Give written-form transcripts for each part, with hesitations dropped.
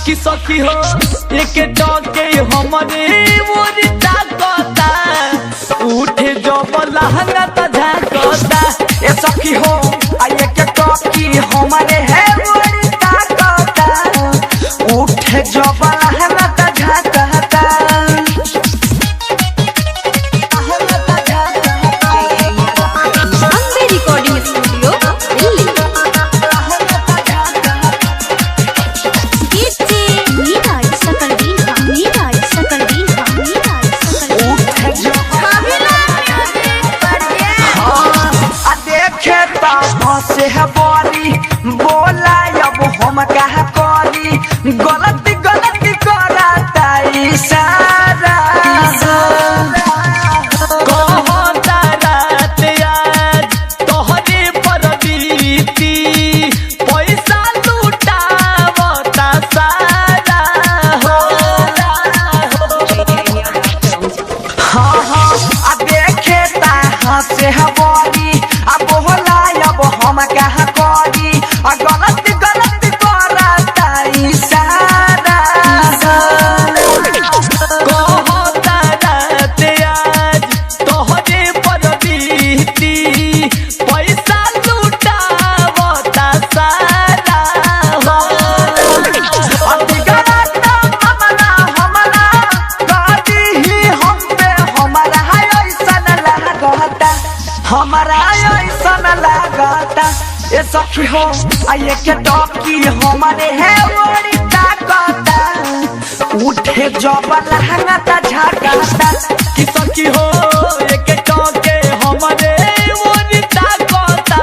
कि सखी हो एक टके हमरे मोर ताकता उठे जब लहंगा त झाकता। ए सखी हो एक टकी हमरे है मोर ताकता उठे जब लहंगा त झाकता। Ambe recording studio Delhi. DJ Neeraj Sakaldeen से है बोली बोला अब हम कहा करी गलती गलती कराता इशारा कहता रात आज तोहरे पर बीती पैसा लुटावता सारा हो। हाँ हाँ देखे से है बोली अब होला अब हम कहा करी गलती गलती कराता इशारा। कहता रात आज तोहरे पर बीती पैसा लुटावता सारा हो। अधिकारा हमला हमला गाड़ी ही हम पे हमारा है ऐसा लागता हमारा ऐसा लागता। ए सखी हो आये के टॉकी हमारे है बड़ी ताकता उठे जब लहंगा त झाकता। कि सखी हो एक टके हमरे मोर ताकता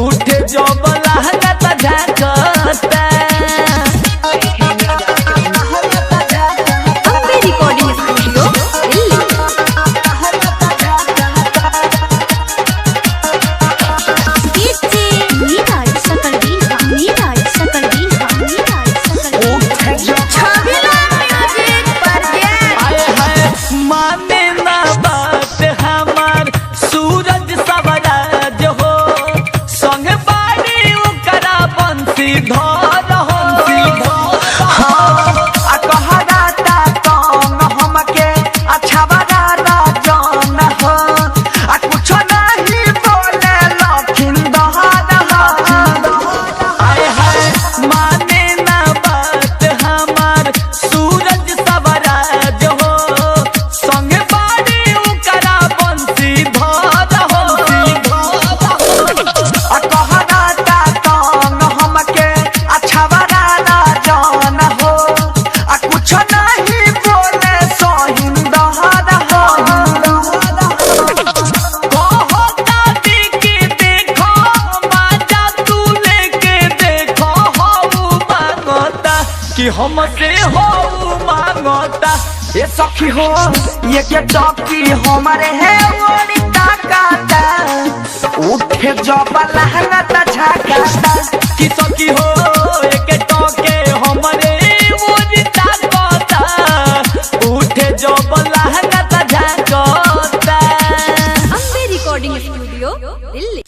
उठे जब लहंगा त झाकता। Ambe recording studio Delhi. DJ Neeraj Sakaldeen आए है माने ना बात हमार सूरज सवराज हो संग बाड़ी ओकरा बंसी धर हो। आ कहराता कौन हमके अच्छा बड़ा जान हो आ कुछ नहीं बोले लखिन दहर आए है माने ना बात हमार सूरज सवराज हो संग बाड़ी ओकरा बंसी धर हो। आ कहराता कौन हमके अच्छा बड़ा जान हो आ कुछ नहीं बोले सोहिन दहर कहता देखी देखो माजा तू लेके देखो हो मांगता कि हमसे हो मांगता। ये सखी हो ये के टॉकी हमारे है बड़ी ताकता उठे जब लहंगा त झाकता। कि सखी हो एक टके हमरे मोर ताकता उठे जब लहंगा त झाकता। Ambe recording studio Delhi.